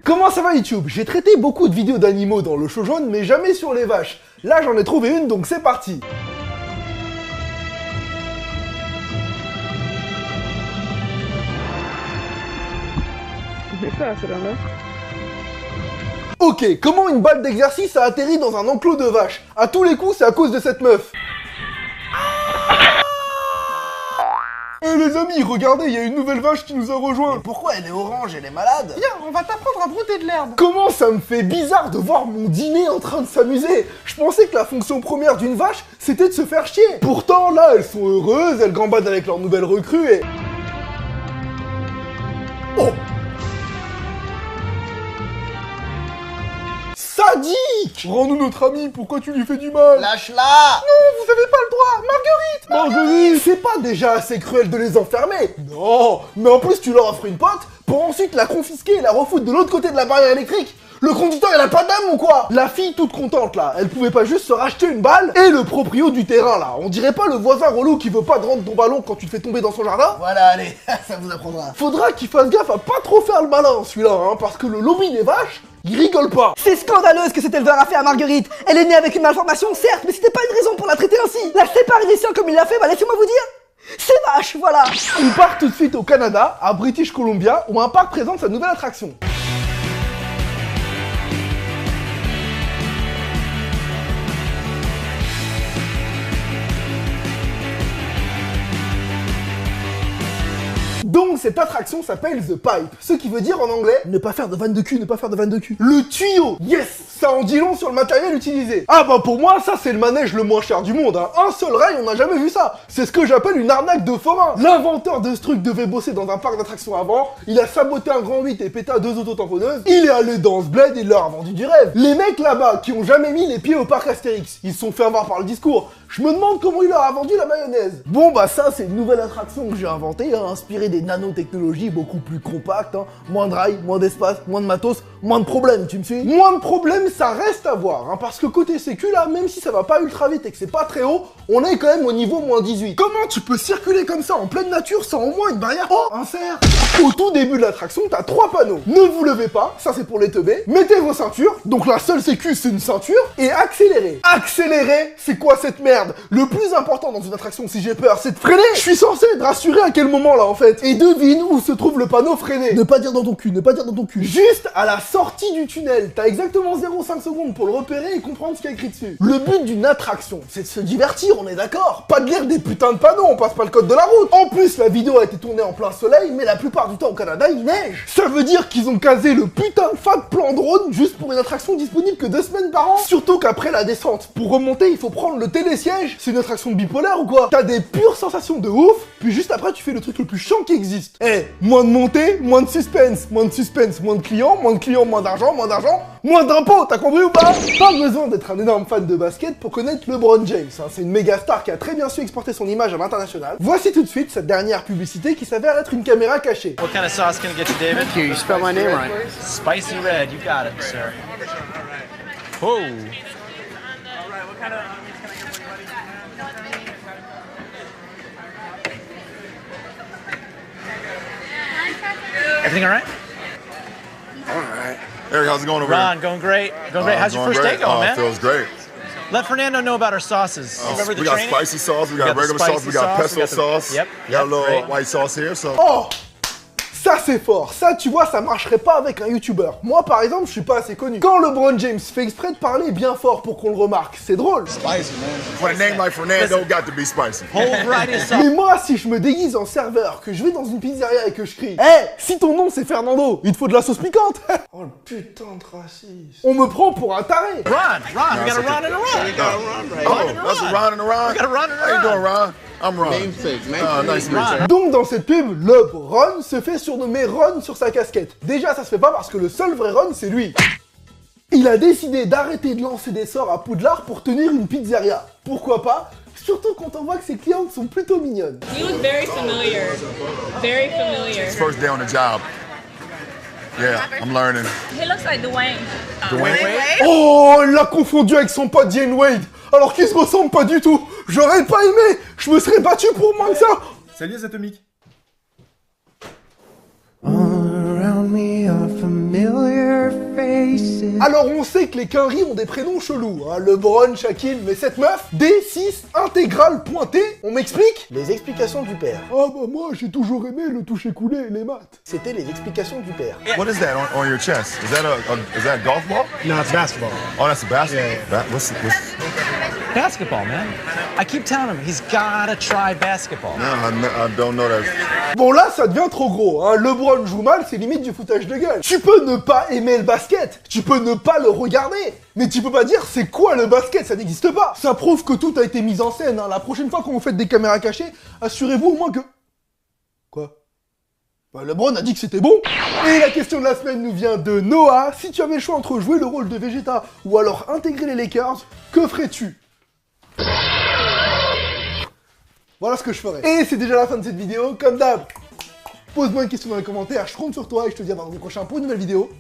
Comment ça va YouTube? J'ai traité beaucoup de vidéos d'animaux dans le show jaune, mais jamais sur les vaches. Là j'en ai trouvé une, donc c'est parti. Ok, comment une balle d'exercice a atterri dans un enclos de vaches? À tous les coups, c'est à cause de cette meuf. Eh les amis, regardez, il y a une nouvelle vache qui nous a rejoint. Mais pourquoi elle est orange? Elle est malade? Viens, on va t'apprendre à brouter de l'herbe. Comment ça me fait bizarre de voir mon dîner en train de s'amuser? Je pensais que la fonction première d'une vache, c'était de se faire chier. Pourtant, là, elles sont heureuses, elles gambadent avec leur nouvelle recrue et... Oh! Sadique! Rends-nous notre ami, pourquoi tu lui fais du mal? Lâche-la! Non, vous avez pas le droit. Marguerite! Marguerite, c'est pas déjà assez cruel de les enfermer? Non, mais en plus tu leur offres une pote pour ensuite la confisquer et la refoutre de l'autre côté de la barrière électrique. Le conducteur il a pas d'âme ou quoi? La fille toute contente là, elle pouvait pas juste se racheter une balle et le proprio du terrain là. On dirait pas le voisin relou qui veut pas de rendre ton ballon quand tu te fais tomber dans son jardin? Voilà, allez, ça vous apprendra. Faudra qu'il fasse gaffe à pas trop faire le malin celui-là, hein, parce que le lobby des vaches, il rigole pas. C'est scandaleux ce que cet éleveur a fait à Marguerite. Elle est née avec une malformation, certes, mais c'était pas une raison pour la traiter ainsi. La séparer des siens comme il l'a fait, bah laissez-moi vous dire, c'est vache, voilà. On part tout de suite au Canada, à British Columbia, où un parc présente sa nouvelle attraction. Donc cette attraction s'appelle The Pipe, ce qui veut dire en anglais ne pas faire de vanne de cul, ne pas faire de vanne de cul. Le tuyau, yes, ça en dit long sur le matériel utilisé. Ah bah pour moi ça c'est le manège le moins cher du monde, hein. Un seul rail on n'a jamais vu ça. C'est ce que j'appelle une arnaque de forain. L'inventeur de ce truc devait bosser dans un parc d'attractions avant, il a saboté un grand 8 et pété à 2 autotamponneuses, il est allé dans ce bled et il leur a vendu du rêve. Les mecs là-bas qui ont jamais mis les pieds au parc Astérix, ils se sont fait avoir par le discours. Je me demande comment il leur a vendu la mayonnaise. Bon bah ça c'est une nouvelle attraction que j'ai inventée, hein, inspirée des nanotechnologies beaucoup plus compactes, hein. Moins de rails, moins d'espace, moins de matos, moins de problèmes, tu me suis? Moins de problèmes, ça reste à voir, hein, parce que côté sécu là, même si ça va pas ultra vite et que c'est pas très haut, on est quand même au niveau moins 18. Comment tu peux circuler comme ça en pleine nature sans au moins une barrière? Oh, un cerf! Au tout début de l'attraction, t'as 3 panneaux. Ne vous levez pas, ça c'est pour les teubés. Mettez vos ceintures, donc la seule sécu c'est une ceinture, et accélérez. Accélérer, c'est quoi cette merde? Le plus important dans une attraction si j'ai peur, c'est de freiner. Je suis censé être rassuré à quel moment là en fait. Et devine où se trouve le panneau freiner. Ne pas dire dans ton cul, ne pas dire dans ton cul. Juste à la sortie du tunnel. T'as exactement 0,5 secondes pour le repérer et comprendre ce qu'il y a écrit dessus. Le but d'une attraction, c'est de se divertir, on est d'accord. Pas de lire des putains de panneaux, on passe pas le code de la route. En plus, la vidéo a été tournée en plein soleil, mais la plupart du temps au Canada, il neige. Ça veut dire qu'ils ont casé le putain de fat plan drone juste pour une attraction disponible que 2 semaines par an. Surtout qu'après la descente, pour remonter, il faut prendre le télésiège. C'est une attraction bipolaire ou quoi? T'as des pures sensations de ouf, puis juste après tu fais le truc le plus chiant qui existe. Eh, moins de montée, moins de suspense, moins de clients, moins d'argent, moins d'impôts, t'as compris ou pas? Pas besoin d'être un énorme fan de basket pour connaître LeBron James, hein. C'est une méga star qui a très bien su exporter son image à l'international. Voici tout de suite cette dernière publicité qui s'avère être une caméra cachée. What kind of sauce can I get you, David? Here, you spell my name right. Spicy red, you got it, sir. Whoa. Everything all right? All right. Eric, how's it going over Ron, going great. Going great. How's your first day going, man? Feels great. Let Fernando know about our sauces. Remember the We got training? spicy sauce, we got the regular sauce, spicy we got sauce, pesto we got the- sauce. Yep, We got a little great. white sauce here, so. Oh! Ça c'est fort, ça tu vois ça marcherait pas avec un youtubeur. Moi par exemple je suis pas assez connu. Quand LeBron James fait exprès de parler bien fort pour qu'on le remarque, c'est drôle. Spicy, man. For a name like Fernando, got to be spicy. Whole variety of sauce. Mais moi si je me déguise en serveur, que je vais dans une pizzeria et que je crie hey, si ton nom c'est Fernando, il te faut de la sauce piquante. Oh le putain de raciste. On me prend pour un taré. Ron, we got a Ron and a Ron. Oh, that's a Ron and a Ron. got a Ron and a How you Ron. doing, Ron? I'm Ron. Namesake, man. Nice to meet you. Donc dans cette pub, le Ron se fait surnommer Ron sur sa casquette. Déjà ça se fait pas parce que le seul vrai Ron c'est lui. Il a décidé d'arrêter de lancer des sorts à Poudlard pour tenir une pizzeria. Pourquoi pas? Surtout quand on voit que ses clientes sont plutôt mignonnes. You look very familiar. Very familiar. First day on the job. Yeah, I'm learning. He looks like Dwayne. Dwayne Wade? Oh, elle l'a confondu avec son pote Dwayne Wade, alors qu'ils se ressemblent pas du tout. J'aurais pas aimé, je me serais battu pour moins que ça. Salut les atomiques. Alors on sait que les Quinry ont des prénoms chelous, hein. LeBron, Shaquille, mais cette meuf, D6 intégrale pointée, on m'explique? Les explications du père. Ah bah moi j'ai toujours aimé le toucher-coulé et les maths. C'était les explications du père. What is that on your chest? Is that a golf ball? No, it's basketball. Oh, that's a basketball. Yeah. What's Basketball, man. I keep telling him he's gotta try basketball. No, I don't know that. Bon là ça devient trop gros, hein. LeBron joue mal, c'est limite du foutage de gueule. Tu peux ne pas aimer le basket, tu peux ne pas le regarder, mais tu peux pas dire c'est quoi le basket, ça n'existe pas. Ça prouve que tout a été mis en scène, hein. La prochaine fois quand vous faites des caméras cachées, assurez-vous au moins que... Quoi? Bah, LeBron a dit que c'était bon. Et la question de la semaine nous vient de Noah. Si tu avais le choix entre jouer le rôle de Vegeta ou alors intégrer les Lakers, que ferais-tu? Voilà ce que je ferais. Et c'est déjà la fin de cette vidéo. Comme d'hab, pose-moi une question dans les commentaires, je compte sur toi et je te dis à vendredi prochain pour une nouvelle vidéo.